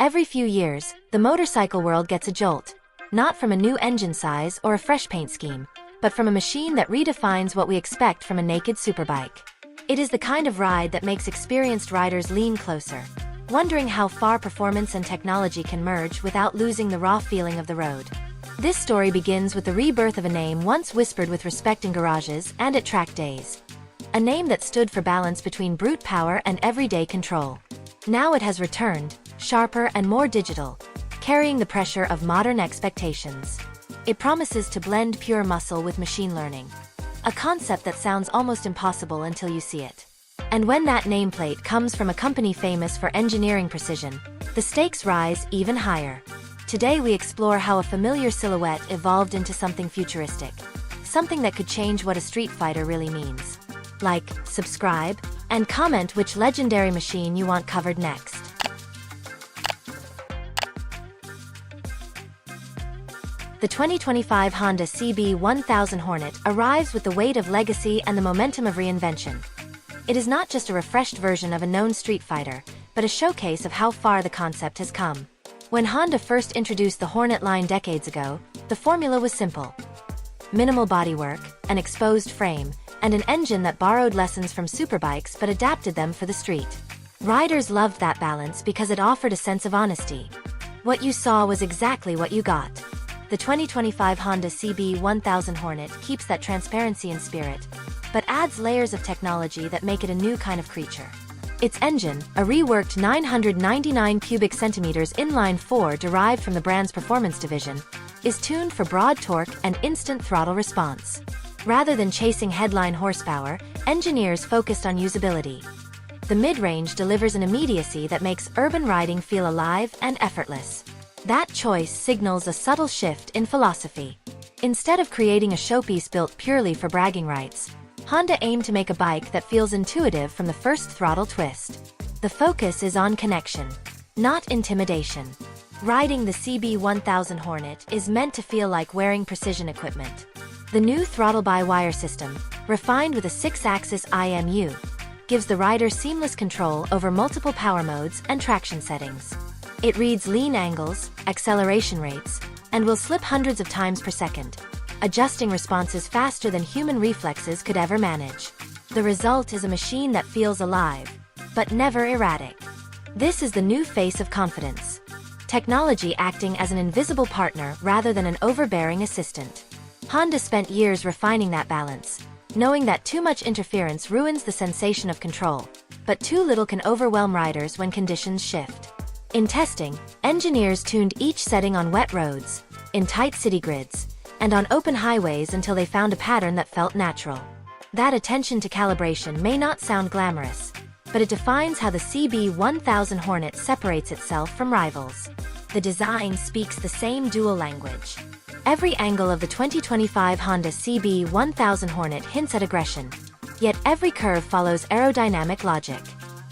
Every few years, the motorcycle world gets a jolt. Not from a new engine size or a fresh paint scheme, but from a machine that redefines what we expect from a naked superbike. It is the kind of ride that makes experienced riders lean closer, wondering how far performance and technology can merge without losing the raw feeling of the road. This story begins with the rebirth of a name once whispered with respect in garages and at track days. A name that stood for balance between brute power and everyday control. Now it has returned, sharper and more digital, carrying the pressure of modern expectations. It promises to blend pure muscle with machine learning. A concept that sounds almost impossible until you see it. And when that nameplate comes from a company famous for engineering precision, the stakes rise even higher. Today we explore how a familiar silhouette evolved into something futuristic. Something that could change what a street fighter really means. Like, subscribe, and comment which legendary machine you want covered next. The 2025 Honda CB1000 Hornet arrives with the weight of legacy and the momentum of reinvention. It is not just a refreshed version of a known street fighter, but a showcase of how far the concept has come. When Honda first introduced the Hornet line decades ago, the formula was simple. Minimal bodywork, an exposed frame, and an engine that borrowed lessons from superbikes but adapted them for the street. Riders loved that balance because it offered a sense of honesty. What you saw was exactly what you got. The 2025 Honda CB1000 Hornet keeps that transparency in spirit, but adds layers of technology that make it a new kind of creature. Its engine, a reworked 999 cubic centimeters inline-4 derived from the brand's performance division, is tuned for broad torque and instant throttle response. Rather than chasing headline horsepower, engineers focused on usability. The mid-range delivers an immediacy that makes urban riding feel alive and effortless. That choice signals a subtle shift in philosophy. Instead of creating a showpiece built purely for bragging rights, Honda aimed to make a bike that feels intuitive from the first throttle twist. The focus is on connection, not intimidation. Riding the CB1000 Hornet is meant to feel like wearing precision equipment. The new throttle-by-wire system, refined with a 6-axis IMU, gives the rider seamless control over multiple power modes and traction settings. It reads lean angles, acceleration rates, and will slip hundreds of times per second, adjusting responses faster than human reflexes could ever manage. The result is a machine that feels alive, but never erratic. This is the new face of confidence. Technology acting as an invisible partner rather than an overbearing assistant. Honda spent years refining that balance, knowing that too much interference ruins the sensation of control, but too little can overwhelm riders when conditions shift. In testing, engineers tuned each setting on wet roads, in tight city grids, and on open highways until they found a pattern that felt natural. That attention to calibration may not sound glamorous, but it defines how the CB1000 Hornet separates itself from rivals. The design speaks the same dual language. Every angle of the 2025 Honda CB1000 Hornet hints at aggression, yet every curve follows aerodynamic logic.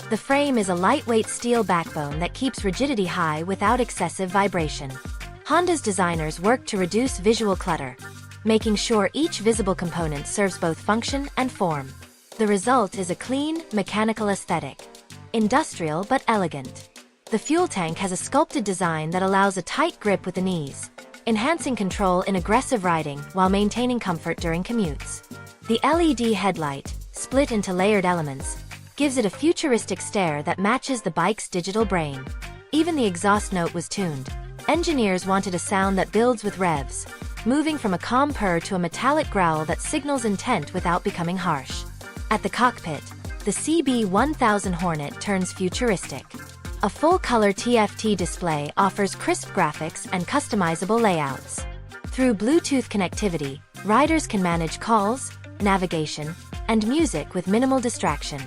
The frame is a lightweight steel backbone that keeps rigidity high without excessive vibration. Honda's designers worked to reduce visual clutter, making sure each visible component serves both function and form. The result is a clean, mechanical aesthetic. Industrial but elegant. The fuel tank has a sculpted design that allows a tight grip with the knees, enhancing control in aggressive riding while maintaining comfort during commutes. The LED headlight, split into layered elements, gives it a futuristic stare that matches the bike's digital brain. Even the exhaust note was tuned. Engineers wanted a sound that builds with revs, moving from a calm purr to a metallic growl that signals intent without becoming harsh. At the cockpit, the CB1000 Hornet turns futuristic. A full-color TFT display offers crisp graphics and customizable layouts. Through Bluetooth connectivity, riders can manage calls, navigation, and music with minimal distraction.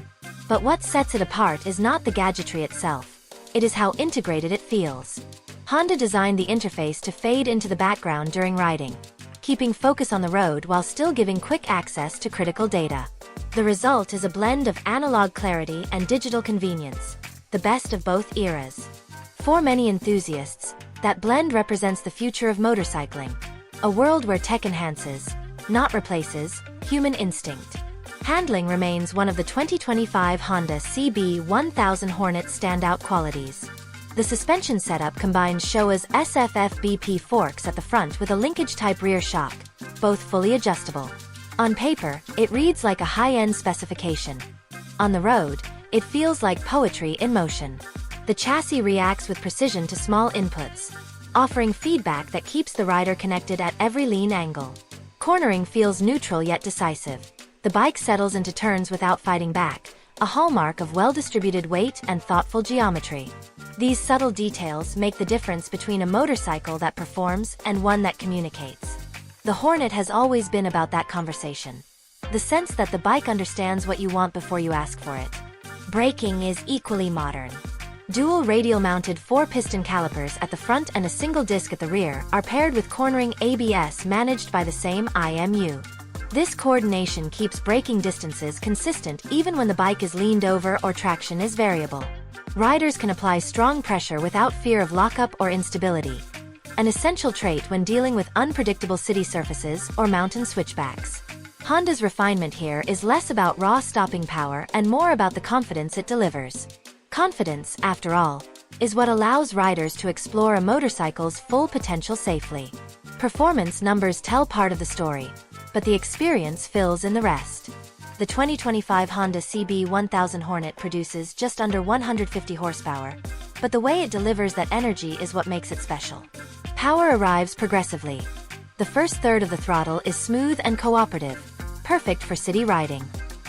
But what sets it apart is not the gadgetry itself. It is how integrated it feels. Honda designed the interface to fade into the background during riding, keeping focus on the road while still giving quick access to critical data. The result is a blend of analog clarity and digital convenience, the best of both eras. For many enthusiasts, that blend represents the future of motorcycling, a world where tech enhances, not replaces, human instinct. Handling remains one of the 2025 Honda CB1000 Hornet's standout qualities. The suspension setup combines Showa's SFFBP forks at the front with a linkage-type rear shock, both fully adjustable. On paper, it reads like a high-end specification. On the road, it feels like poetry in motion. The chassis reacts with precision to small inputs, offering feedback that keeps the rider connected at every lean angle. Cornering feels neutral yet decisive. The bike settles into turns without fighting back, a hallmark of well-distributed weight and thoughtful geometry. These subtle details make the difference between a motorcycle that performs and one that communicates. The Hornet has always been about that conversation. The sense that the bike understands what you want before you ask for it. Braking is equally modern. Dual radial-mounted 4-piston calipers at the front and a single disc at the rear are paired with cornering ABS managed by the same IMU. This coordination keeps braking distances consistent even when the bike is leaned over or traction is variable. Riders can apply strong pressure without fear of lockup or instability, an essential trait when dealing with unpredictable city surfaces or mountain switchbacks. Honda's refinement here is less about raw stopping power and more about the confidence it delivers. Confidence, after all, is what allows riders to explore a motorcycle's full potential safely. Performance numbers tell part of the story, but the experience fills in the rest. The 2025 Honda CB1000 Hornet produces just under 150 horsepower, but the way it delivers that energy is what makes it special. Power arrives progressively. The first third of the throttle is smooth and cooperative, perfect for city riding.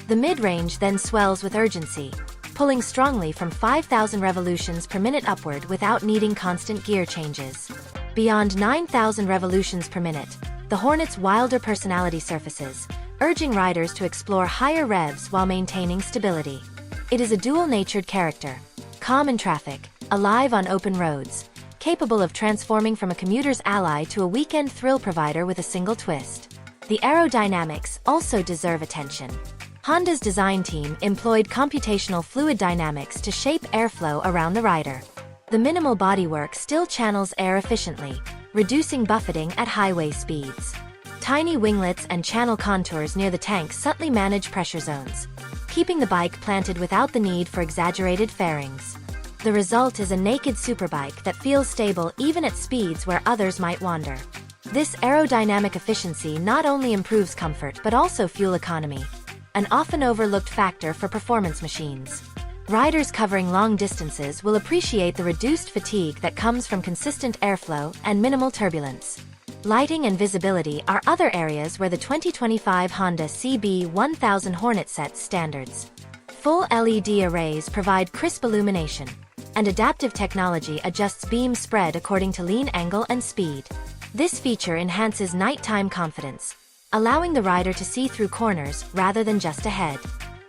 The mid-range then swells with urgency, pulling strongly from 5,000 revolutions per minute upward without needing constant gear changes. Beyond 9,000 revolutions per minute, the Hornet's wilder personality surfaces, urging riders to explore higher revs while maintaining stability. It is a dual-natured character, calm in traffic, alive on open roads, capable of transforming from a commuter's ally to a weekend thrill provider with a single twist. The aerodynamics also deserve attention. Honda's design team employed computational fluid dynamics to shape airflow around the rider. The minimal bodywork still channels air efficiently, reducing buffeting at highway speeds. Tiny winglets and channel contours near the tank subtly manage pressure zones, keeping the bike planted without the need for exaggerated fairings. The result is a naked superbike that feels stable even at speeds where others might wander. This aerodynamic efficiency not only improves comfort but also fuel economy, an often overlooked factor for performance machines. Riders covering long distances will appreciate the reduced fatigue that comes from consistent airflow and minimal turbulence. Lighting and visibility are other areas where the 2025 Honda CB1000 Hornet sets standards. Full LED arrays provide crisp illumination, and adaptive technology adjusts beam spread according to lean angle and speed. This feature enhances nighttime confidence, allowing the rider to see through corners rather than just ahead.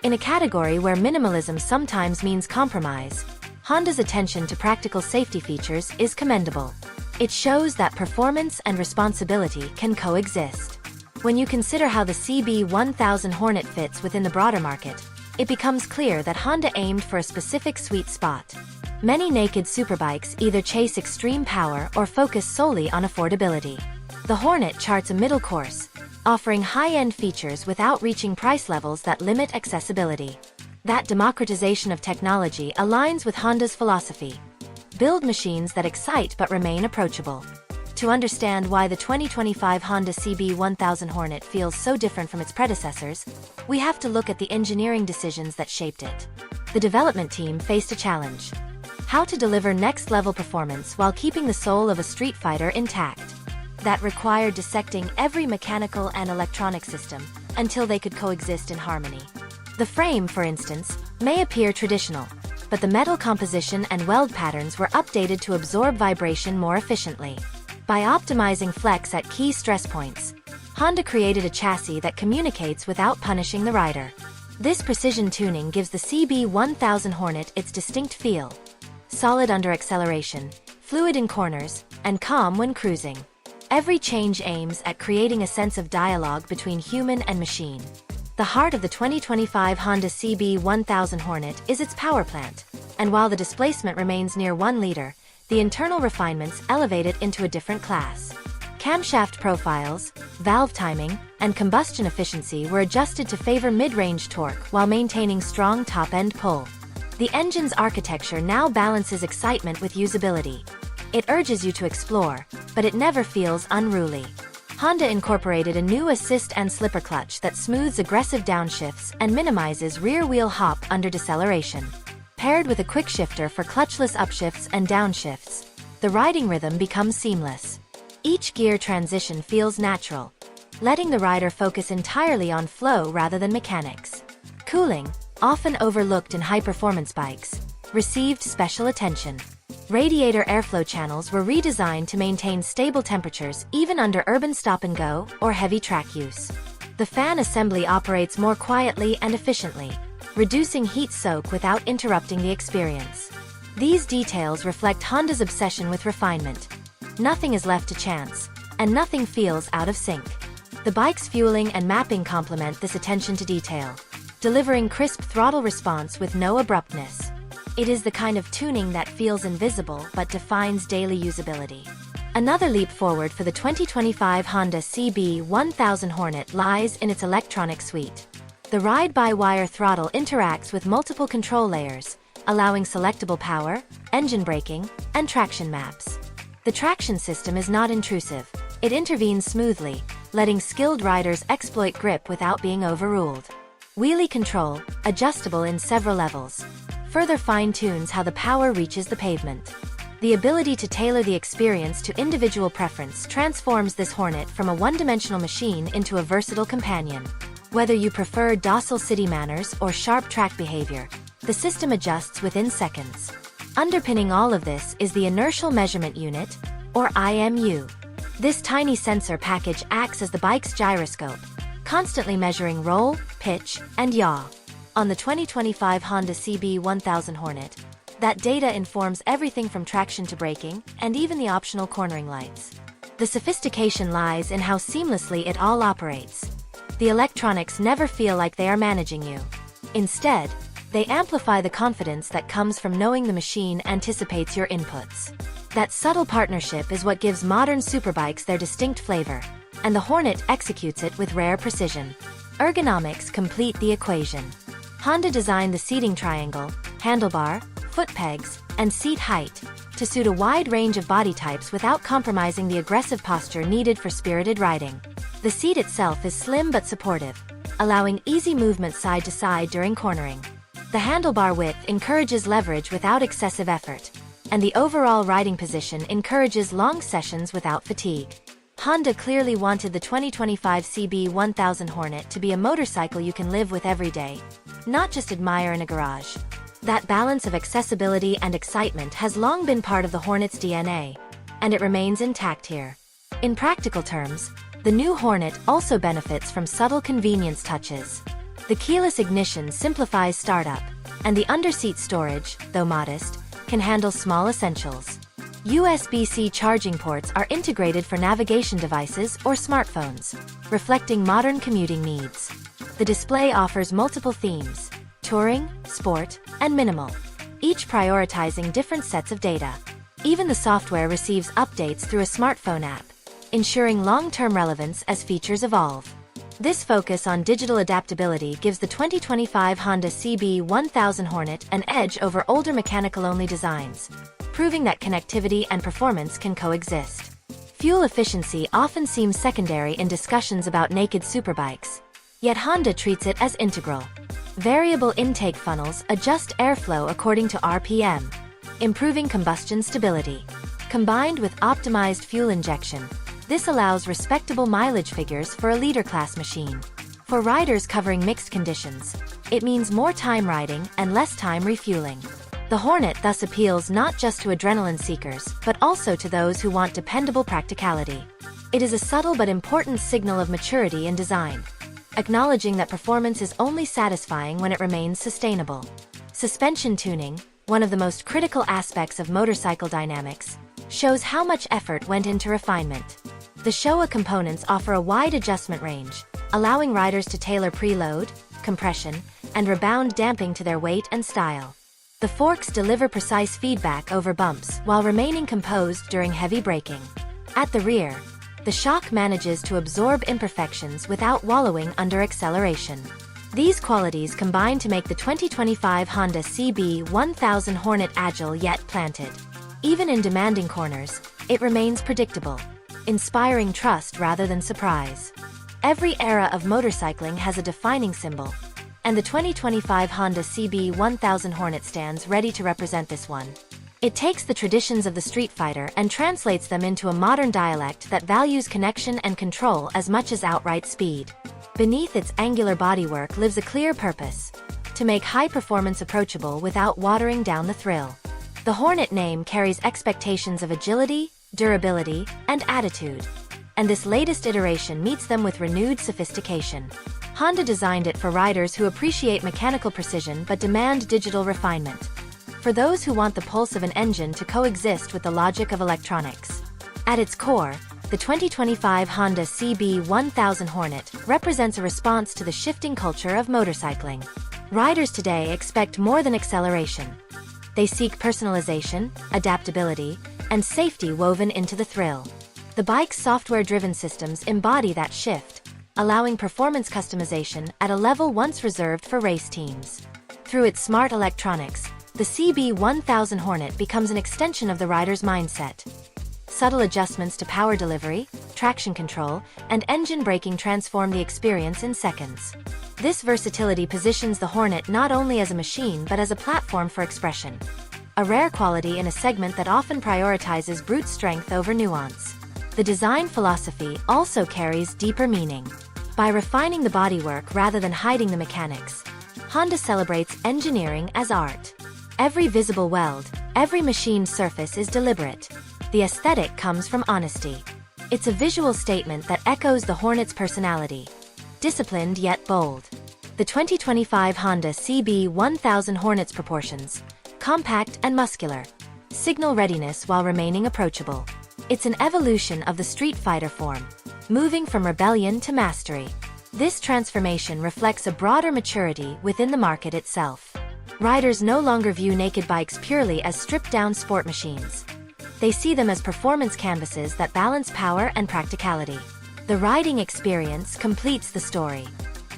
In a category where minimalism sometimes means compromise, Honda's attention to practical safety features is commendable. It shows that performance and responsibility can coexist. When you consider how the CB1000 Hornet fits within the broader market, it becomes clear that Honda aimed for a specific sweet spot. Many naked superbikes either chase extreme power or focus solely on affordability. The Hornet charts a middle course, offering high-end features without reaching price levels that limit accessibility. That democratization of technology aligns with Honda's philosophy. Build machines that excite but remain approachable. To understand why the 2025 Honda CB1000 Hornet feels so different from its predecessors, we have to look at the engineering decisions that shaped it. The development team faced a challenge: how to deliver next-level performance while keeping the soul of a street fighter intact. That required dissecting every mechanical and electronic system until they could coexist in harmony. The frame, for instance, may appear traditional, but the metal composition and weld patterns were updated to absorb vibration more efficiently. By optimizing flex at key stress points, Honda created a chassis that communicates without punishing the rider. This precision tuning gives the CB1000 Hornet its distinct feel: solid under acceleration, fluid in corners, and calm when cruising. Every change aims at creating a sense of dialogue between human and machine. The heart of the 2025 Honda CB1000 Hornet is its power plant, and while the displacement remains near 1 liter, the internal refinements elevate it into a different class. Camshaft profiles, valve timing, and combustion efficiency were adjusted to favor mid-range torque while maintaining strong top-end pull. The engine's architecture now balances excitement with usability. It urges you to explore, but it never feels unruly. Honda incorporated a new assist and slipper clutch that smooths aggressive downshifts and minimizes rear-wheel hop under deceleration. Paired with a quick shifter for clutchless upshifts and downshifts, the riding rhythm becomes seamless. Each gear transition feels natural, letting the rider focus entirely on flow rather than mechanics. Cooling, often overlooked in high-performance bikes, received special attention. Radiator airflow channels were redesigned to maintain stable temperatures even under urban stop-and-go or heavy track use. The fan assembly operates more quietly and efficiently, reducing heat soak without interrupting the experience. These details reflect Honda's obsession with refinement. Nothing is left to chance, and nothing feels out of sync. The bike's fueling and mapping complement this attention to detail, delivering crisp throttle response with no abruptness. It is the kind of tuning that feels invisible but defines daily usability. Another leap forward for the 2025 Honda CB1000 Hornet lies in its electronic suite. The ride-by-wire throttle interacts with multiple control layers, allowing selectable power, engine braking, and traction maps. The traction system is not intrusive. It intervenes smoothly, letting skilled riders exploit grip without being overruled. Wheelie control, adjustable in several levels, further fine-tunes how the power reaches the pavement. The ability to tailor the experience to individual preference transforms this Hornet from a one-dimensional machine into a versatile companion. Whether you prefer docile city manners or sharp track behavior, the system adjusts within seconds. Underpinning all of this is the Inertial Measurement Unit, or IMU. This tiny sensor package acts as the bike's gyroscope, constantly measuring roll, pitch, and yaw. On the 2025 Honda CB1000 Hornet, that data informs everything from traction to braking, and even the optional cornering lights. The sophistication lies in how seamlessly it all operates. The electronics never feel like they are managing you. Instead, they amplify the confidence that comes from knowing the machine anticipates your inputs. That subtle partnership is what gives modern superbikes their distinct flavor, and the Hornet executes it with rare precision. Ergonomics complete the equation. Honda designed the seating triangle, handlebar, foot pegs, and seat height to suit a wide range of body types without compromising the aggressive posture needed for spirited riding. The seat itself is slim but supportive, allowing easy movement side to side during cornering. The handlebar width encourages leverage without excessive effort, and the overall riding position encourages long sessions without fatigue. Honda clearly wanted the 2025 CB1000 Hornet to be a motorcycle you can live with every day, not just admire in a garage. That balance of accessibility and excitement has long been part of the Hornet's DNA, and it remains intact here. In practical terms, the new Hornet also benefits from subtle convenience touches. The keyless ignition simplifies startup, and the underseat storage, though modest, can handle small essentials. USB-C charging ports are integrated for navigation devices or smartphones, reflecting modern commuting needs. The display offers multiple themes: touring, sport, and minimal, each prioritizing different sets of data. Even the software receives updates through a smartphone app, ensuring long-term relevance as features evolve. This focus on digital adaptability gives the 2025 Honda CB1000 Hornet an edge over older mechanical-only designs, proving that connectivity and performance can coexist. Fuel efficiency often seems secondary in discussions about naked superbikes, yet Honda treats it as integral. Variable intake funnels adjust airflow according to RPM, improving combustion stability. Combined with optimized fuel injection, this allows respectable mileage figures for a leader-class machine. For riders covering mixed conditions, it means more time riding and less time refueling. The Hornet thus appeals not just to adrenaline seekers, but also to those who want dependable practicality. It is a subtle but important signal of maturity in design, acknowledging that performance is only satisfying when it remains sustainable. Suspension tuning, one of the most critical aspects of motorcycle dynamics, shows how much effort went into refinement. The Showa components offer a wide adjustment range, allowing riders to tailor preload, compression, and rebound damping to their weight and style. The forks deliver precise feedback over bumps while remaining composed during heavy braking. At the rear, the shock manages to absorb imperfections without wallowing under acceleration. These qualities combine to make the 2025 Honda CB1000 Hornet agile yet planted. Even in demanding corners, it remains predictable, inspiring trust rather than surprise. Every era of motorcycling has a defining symbol, and the 2025 Honda CB1000 Hornet stands ready to represent this one. It takes the traditions of the street fighter and translates them into a modern dialect that values connection and control as much as outright speed. Beneath its angular bodywork lives a clear purpose: to make high performance approachable without watering down the thrill. The Hornet name carries expectations of agility, durability, and attitude, and this latest iteration meets them with renewed sophistication. Honda designed it for riders who appreciate mechanical precision but demand digital refinement. For those who want the pulse of an engine to coexist with the logic of electronics. At its core, the 2025 Honda CB1000 Hornet represents a response to the shifting culture of motorcycling. Riders today expect more than acceleration. They seek personalization, adaptability, and safety woven into the thrill. The bike's software-driven systems embody that shift, allowing performance customization at a level once reserved for race teams. Through its smart electronics, the CB1000 Hornet becomes an extension of the rider's mindset. Subtle adjustments to power delivery, traction control, and engine braking transform the experience in seconds. This versatility positions the Hornet not only as a machine but as a platform for expression, a rare quality in a segment that often prioritizes brute strength over nuance. The design philosophy also carries deeper meaning. By refining the bodywork rather than hiding the mechanics, Honda celebrates engineering as art. Every visible weld, every machined surface is deliberate. The aesthetic comes from honesty. It's a visual statement that echoes the Hornet's personality. Disciplined yet bold. The 2025 Honda CB1000 Hornet's proportions, compact and muscular, signal readiness while remaining approachable. It's an evolution of the street fighter form, moving from rebellion to mastery. This transformation reflects a broader maturity within the market itself. Riders no longer view naked bikes purely as stripped-down sport machines. They see them as performance canvases that balance power and practicality. The riding experience completes the story.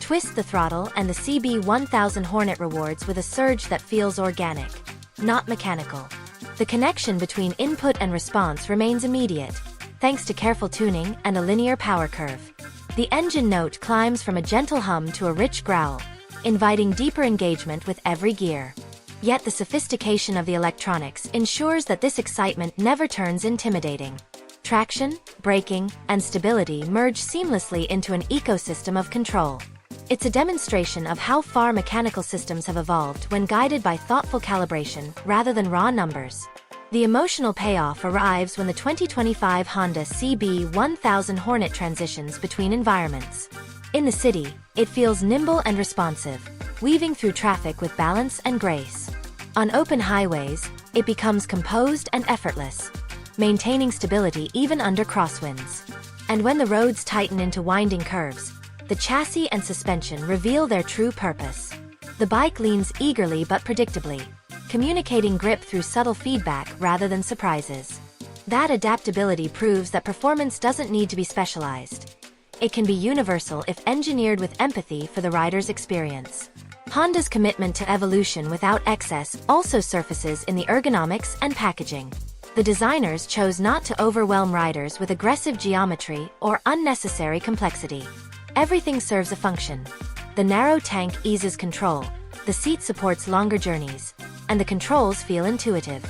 Twist the throttle and the CB1000 Hornet rewards with a surge that feels organic, not mechanical. The connection between input and response remains immediate, thanks to careful tuning and a linear power curve. The engine note climbs from a gentle hum to a rich growl, inviting deeper engagement with every gear. Yet the sophistication of the electronics ensures that this excitement never turns intimidating. Traction, braking, and stability merge seamlessly into an ecosystem of control. It's a demonstration of how far mechanical systems have evolved when guided by thoughtful calibration rather than raw numbers. The emotional payoff arrives when the 2025 Honda CB1000 Hornet transitions between environments. In the city, it feels nimble and responsive, weaving through traffic with balance and grace. On open highways, it becomes composed and effortless, maintaining stability even under crosswinds. And when the roads tighten into winding curves, the chassis and suspension reveal their true purpose. The bike leans eagerly but predictably, communicating grip through subtle feedback rather than surprises. That adaptability proves that performance doesn't need to be specialized. It can be universal if engineered with empathy for the rider's experience. Honda's commitment to evolution without excess also surfaces in the ergonomics and packaging. The designers chose not to overwhelm riders with aggressive geometry or unnecessary complexity. Everything serves a function. The narrow tank eases control, the seat supports longer journeys, and the controls feel intuitive.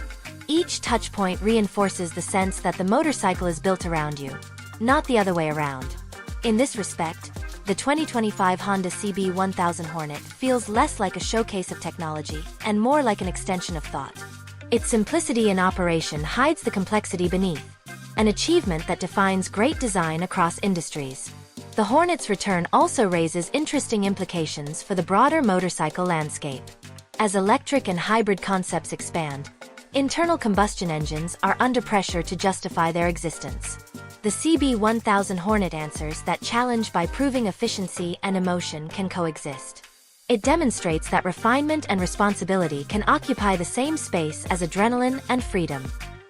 Each touchpoint reinforces the sense that the motorcycle is built around you, not the other way around. In this respect, the 2025 Honda CB1000 Hornet feels less like a showcase of technology and more like an extension of thought. Its simplicity in operation hides the complexity beneath, an achievement that defines great design across industries. The Hornet's return also raises interesting implications for the broader motorcycle landscape. As electric and hybrid concepts expand, internal combustion engines are under pressure to justify their existence. The CB1000 Hornet answers that challenge by proving efficiency and emotion can coexist. It demonstrates that refinement and responsibility can occupy the same space as adrenaline and freedom.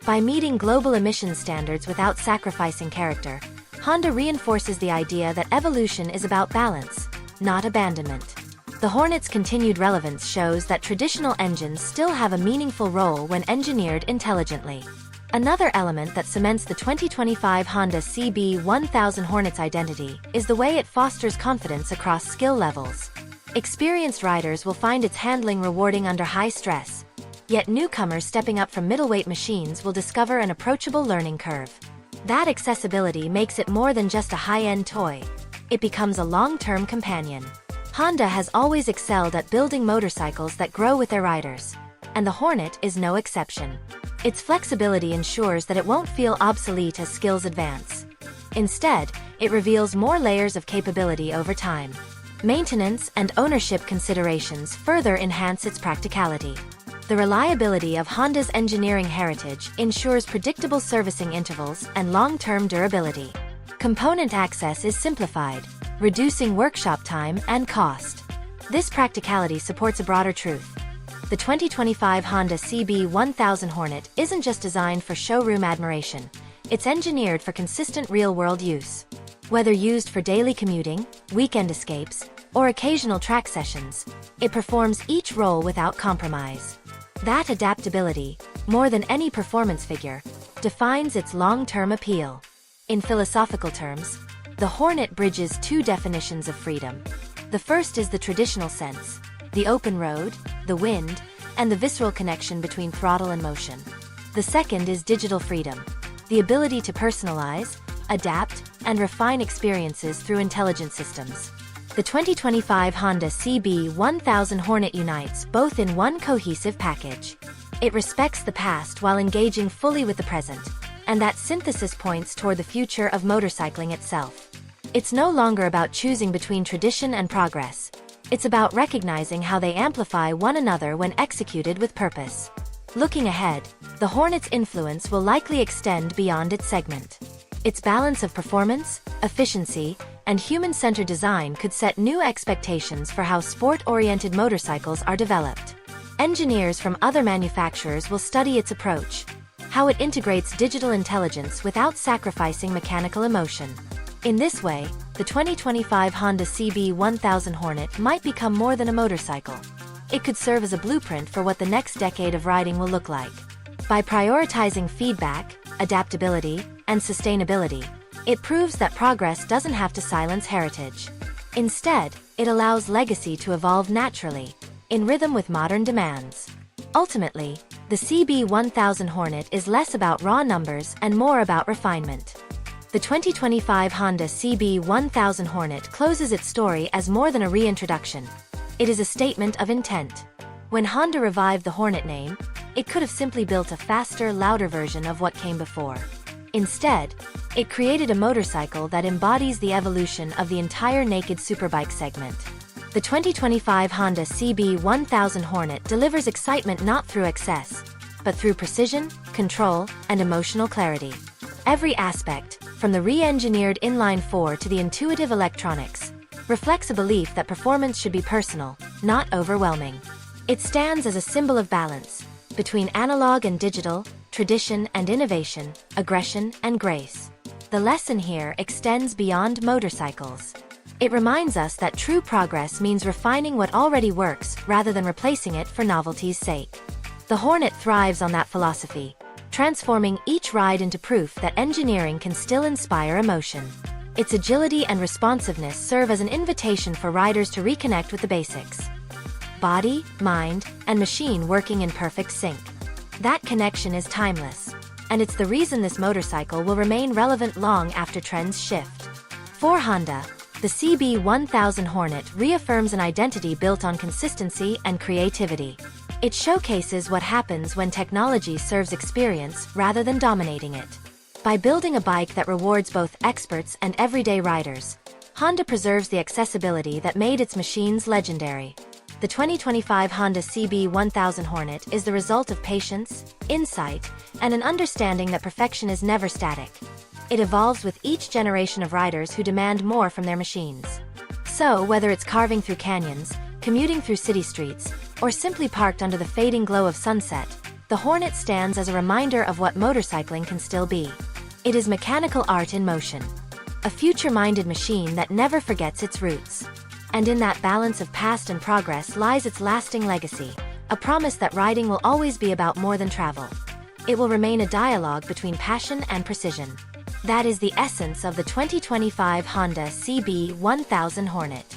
By meeting global emissions standards without sacrificing character, Honda reinforces the idea that evolution is about balance, not abandonment. The Hornet's continued relevance shows that traditional engines still have a meaningful role when engineered intelligently. Another element that cements the 2025 Honda CB1000 Hornet's identity is the way it fosters confidence across skill levels. Experienced riders will find its handling rewarding under high stress, yet newcomers stepping up from middleweight machines will discover an approachable learning curve. That accessibility makes it more than just a high-end toy. It becomes a long-term companion. Honda has always excelled at building motorcycles that grow with their riders, and the Hornet is no exception. Its flexibility ensures that it won't feel obsolete as skills advance. Instead, it reveals more layers of capability over time. Maintenance and ownership considerations further enhance its practicality. The reliability of Honda's engineering heritage ensures predictable servicing intervals and long-term durability. Component access is simplified, reducing workshop time and cost. This practicality supports a broader truth. The 2025 Honda CB1000 Hornet isn't just designed for showroom admiration, it's engineered for consistent real-world use. Whether used for daily commuting, weekend escapes, or occasional track sessions, it performs each role without compromise. That adaptability, more than any performance figure, defines its long-term appeal. In philosophical terms, the Hornet bridges two definitions of freedom. The first is the traditional sense, the open road, the wind, and the visceral connection between throttle and motion. The second is digital freedom, the ability to personalize, adapt, and refine experiences through intelligent systems. The 2025 Honda CB1000 Hornet unites both in one cohesive package. It respects the past while engaging fully with the present, and that synthesis points toward the future of motorcycling itself. It's no longer about choosing between tradition and progress. It's about recognizing how they amplify one another when executed with purpose. Looking ahead, the Hornet's influence will likely extend beyond its segment. Its balance of performance, efficiency, and human-centered design could set new expectations for how sport-oriented motorcycles are developed. Engineers from other manufacturers will study its approach, how it integrates digital intelligence without sacrificing mechanical emotion. In this way, the 2025 Honda CB1000 Hornet might become more than a motorcycle. It could serve as a blueprint for what the next decade of riding will look like. By prioritizing feedback, adaptability, and sustainability, it proves that progress doesn't have to silence heritage. Instead, it allows legacy to evolve naturally, in rhythm with modern demands. Ultimately, the CB1000 Hornet is less about raw numbers and more about refinement. The 2025 Honda CB1000 Hornet closes its story as more than a reintroduction. It is a statement of intent. When Honda revived the Hornet name, it could have simply built a faster, louder version of what came before. Instead, it created a motorcycle that embodies the evolution of the entire naked superbike segment. The 2025 Honda CB1000 Hornet delivers excitement not through excess, but through precision, control, and emotional clarity. Every aspect, from the re-engineered inline-4 to the intuitive electronics, reflects a belief that performance should be personal, not overwhelming. It stands as a symbol of balance, between analog and digital, tradition and innovation, aggression and grace. The lesson here extends beyond motorcycles. It reminds us that true progress means refining what already works rather than replacing it for novelty's sake. The Hornet thrives on that philosophy, transforming each ride into proof that engineering can still inspire emotion. Its agility and responsiveness serve as an invitation for riders to reconnect with the basics. Body, mind, and machine working in perfect sync. That connection is timeless, and it's the reason this motorcycle will remain relevant long after trends shift. For Honda, the CB1000 Hornet reaffirms an identity built on consistency and creativity. It showcases what happens when technology serves experience rather than dominating it. By building a bike that rewards both experts and everyday riders, Honda preserves the accessibility that made its machines legendary. The 2025 Honda CB1000 Hornet is the result of patience, insight, and an understanding that perfection is never static. It evolves with each generation of riders who demand more from their machines. So, whether it's carving through canyons, commuting through city streets, or simply parked under the fading glow of sunset, the Hornet stands as a reminder of what motorcycling can still be. It is mechanical art in motion, a future-minded machine that never forgets its roots. And in that balance of past and progress lies its lasting legacy, a promise that riding will always be about more than travel. It will remain a dialogue between passion and precision. That is the essence of the 2025 Honda CB1000 Hornet.